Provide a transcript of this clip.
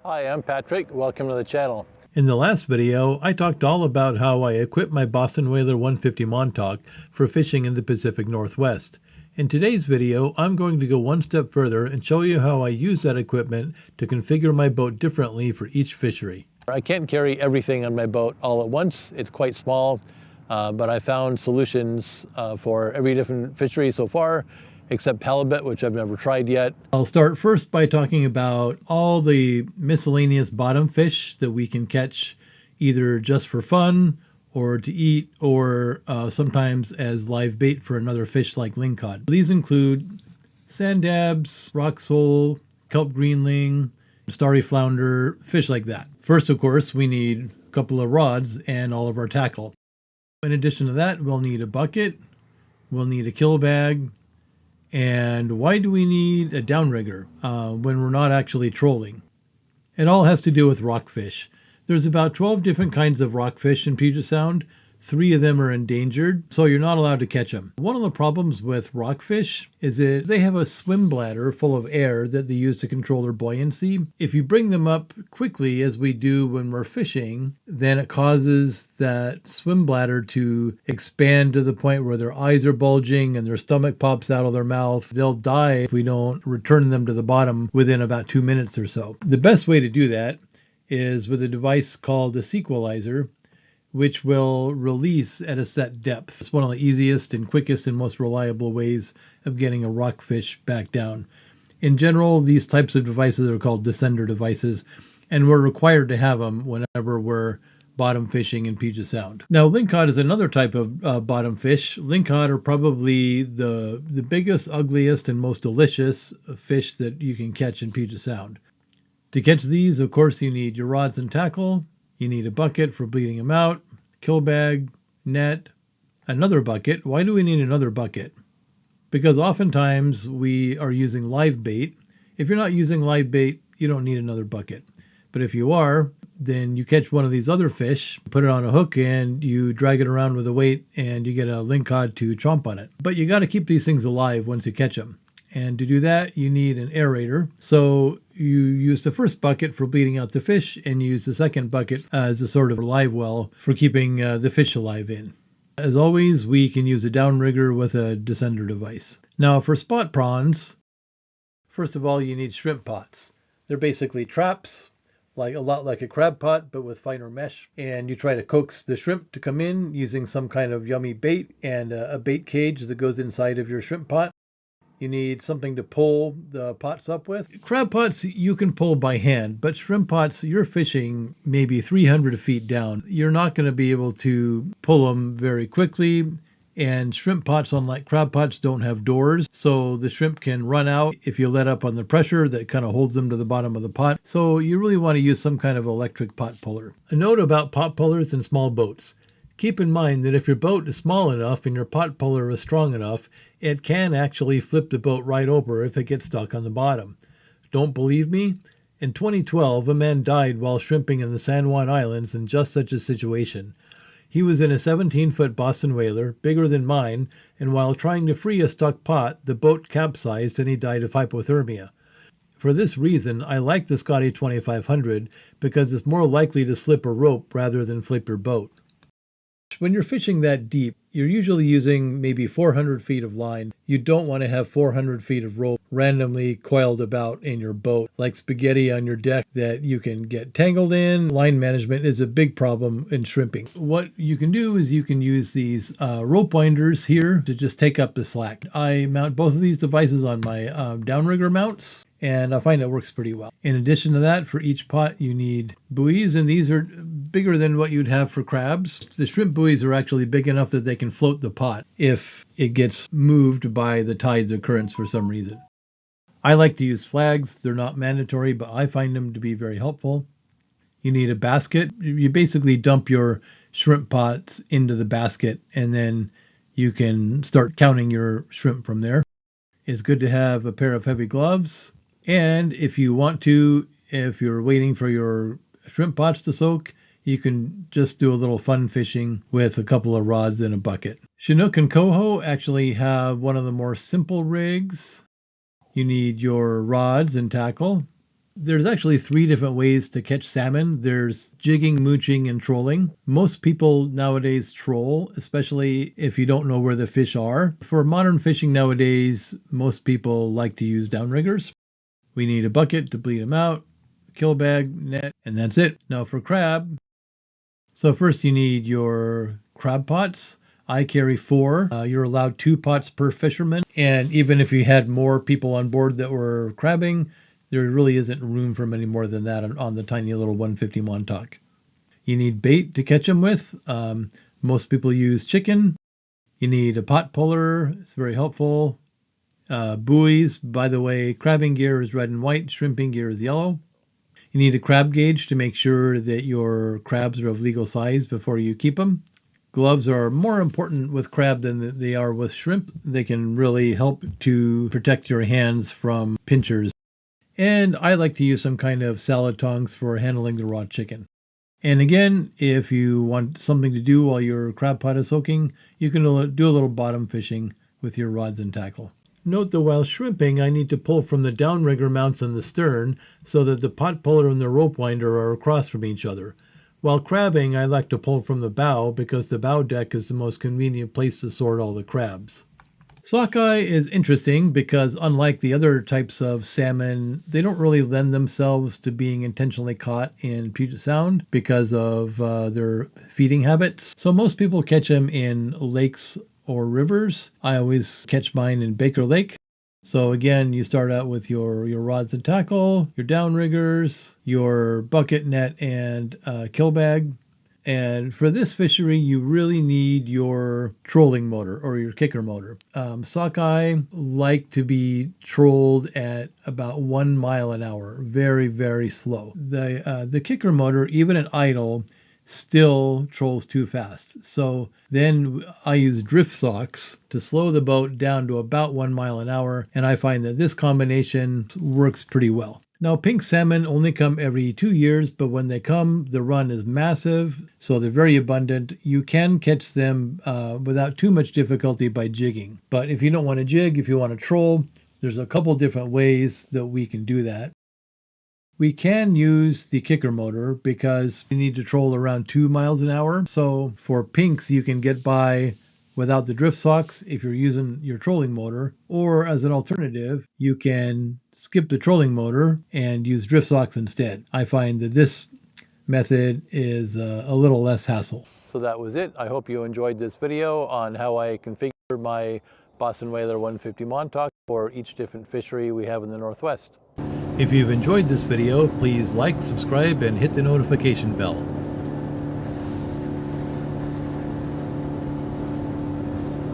Hi, I'm Patrick. Welcome to the channel. In the last video, I talked all about how I equipped my Boston Whaler 150 Montauk for fishing in the Pacific Northwest. In today's video, I'm going to go one step further and show you how I use that equipment to configure my boat differently for each fishery. I can't carry everything on my boat all at once. It's quite small, but I found solutions for every different fishery so far, except halibut, which I've never tried yet. I'll start first by talking about all the miscellaneous bottom fish that we can catch either just for fun or to eat or sometimes as live bait for another fish like lingcod. These include sand dabs, rock sole, kelp greenling, starry flounder, fish like that. First, of course, we need a couple of rods and all of our tackle. In addition to that, we'll need a bucket, we'll need a kill bag. And why do we need a downrigger when we're not actually trolling? It all has to do with rockfish. There's about 12 different kinds of rockfish in Puget Sound. 3 of them are endangered, so you're not allowed to catch them. One of the problems with rockfish is that they have a swim bladder full of air that they use to control their buoyancy. If you bring them up quickly, as we do when we're fishing, then it causes that swim bladder to expand to the point where their eyes are bulging and their stomach pops out of their mouth. They'll die if we don't return them to the bottom within about 2 minutes or so. The best way to do that is with a device called a sequelizer, which will release at a set depth. It's one of the easiest and quickest and most reliable ways of getting a rockfish back down. In general, these types of devices are called descender devices, and we're required to have them whenever we're bottom fishing in Puget Sound. Now, lingcod is another type of bottom fish. Lingcod are probably the biggest, ugliest, and most delicious fish that you can catch in Puget Sound. To catch these, of course, you need your rods and tackle. You need a bucket for bleeding them out, kill bag, net, another bucket. Why do we need another bucket? Because oftentimes we are using live bait. If you're not using live bait, you don't need another bucket. But if you are, then you catch one of these other fish, put it on a hook, and you drag it around with a weight, and you get a lingcod to chomp on it. But you got to keep these things alive once you catch them. And to do that, you need an aerator. So you use the first bucket for bleeding out the fish, and you use the second bucket as a sort of live well for keeping the fish alive in. As always, we can use a downrigger with a descender device. Now, for spot prawns, first of all, you need shrimp pots. They're basically traps, like a lot like a crab pot, but with finer mesh. And you try to coax the shrimp to come in using some kind of yummy bait and a bait cage that goes inside of your shrimp pot. You need something to pull the pots up with. Crab pots you can pull by hand, but shrimp pots, you're fishing maybe 300 feet down. You're not going to be able to pull them very quickly. And shrimp pots, unlike crab pots, don't have doors, so the shrimp can run out if you let up on the pressure that kind of holds them to the bottom of the pot. So you really want to use some kind of electric pot puller. A note about pot pullers in small boats. Keep in mind that if your boat is small enough and your pot puller is strong enough, it can actually flip the boat right over if it gets stuck on the bottom. Don't believe me? In 2012, a man died while shrimping in the San Juan Islands in just such a situation. He was in a 17-foot Boston whaler, bigger than mine, and while trying to free a stuck pot, the boat capsized and he died of hypothermia. For this reason, I like the Scotty 2500 because it's more likely to slip a rope rather than flip your boat. When you're fishing that deep, you're usually using maybe 400 feet of line. You don't want to have 400 feet of rope randomly coiled about in your boat like spaghetti on your deck that you can get tangled in. Line management is a big problem in shrimping. What you can do is you can use these rope winders here to just take up the slack. I mount both of these devices on my downrigger mounts, and I find it works pretty well. In addition to that, for each pot, you need buoys, and these are bigger than what you'd have for crabs. The shrimp buoys are actually big enough that they can float the pot if it gets moved by the tides or currents for some reason. I like to use flags. They're not mandatory, but I find them to be very helpful. You need a basket. You basically dump your shrimp pots into the basket, and then you can start counting your shrimp from there. It's good to have a pair of heavy gloves. And if you want to, if you're waiting for your shrimp pots to soak, you can just do a little fun fishing with a couple of rods and a bucket. Chinook and Coho actually have one of the more simple rigs. You need your rods and tackle, There's actually 3 different ways to catch salmon. There's jigging, mooching, and trolling. Most people nowadays troll, especially if you don't know where the fish are. For modern fishing nowadays, most people like to use downriggers. We need a bucket to bleed them out, kill bag, net, and that's it. Now for crab. So first you need your crab pots. I carry 4. You're allowed 2 pots per fisherman. And even if you had more people on board that were crabbing, there really isn't room for many more than that on the tiny little 150 Montauk. You need bait to catch them with. Most people use chicken. You need a pot puller. It's very helpful. Buoys. By the way, crabbing gear is red and white. Shrimping gear is yellow. You need a crab gauge to make sure that your crabs are of legal size before you keep them. Gloves are more important with crab than they are with shrimp. They can really help to protect your hands from pinchers. And I like to use some kind of salad tongs for handling the raw chicken. And again, if you want something to do while your crab pot is soaking, you can do a little bottom fishing with your rods and tackle. Note that while shrimping, I need to pull from the downrigger mounts in the stern so that the pot puller and the rope winder are across from each other. While crabbing, I like to pull from the bow because the bow deck is the most convenient place to sort all the crabs. Sockeye is interesting because unlike the other types of salmon, they don't really lend themselves to being intentionally caught in Puget Sound because of their feeding habits. So most people catch them in lakes or rivers. I always catch mine in Baker Lake. So again, you start out with your rods and tackle, your downriggers, your bucket net and kill bag. And for this fishery, you really need your trolling motor or your kicker motor. Sockeye like to be trolled at about 1 mile an hour, very, very slow. The kicker motor, even at idle, still trolls too fast. So then I use drift socks to slow the boat down to about 1 mile an hour, and I find that this combination works pretty well. Now, pink salmon only come every 2 years, but when they come, the run is massive, so they're very abundant. You can catch them without too much difficulty by jigging. But if you don't want to jig, if you want to troll, there's a couple different ways that we can do that. We can use the kicker motor because you need to troll around 2 miles an hour. So for pinks, you can get by without the drift socks if you're using your trolling motor, or as an alternative, you can skip the trolling motor and use drift socks instead. I find that this method is a little less hassle. So that was it. I hope you enjoyed this video on how I configure my Boston Whaler 150 Montauk for each different fishery we have in the Northwest. If you've enjoyed this video, please like, subscribe, and hit the notification bell.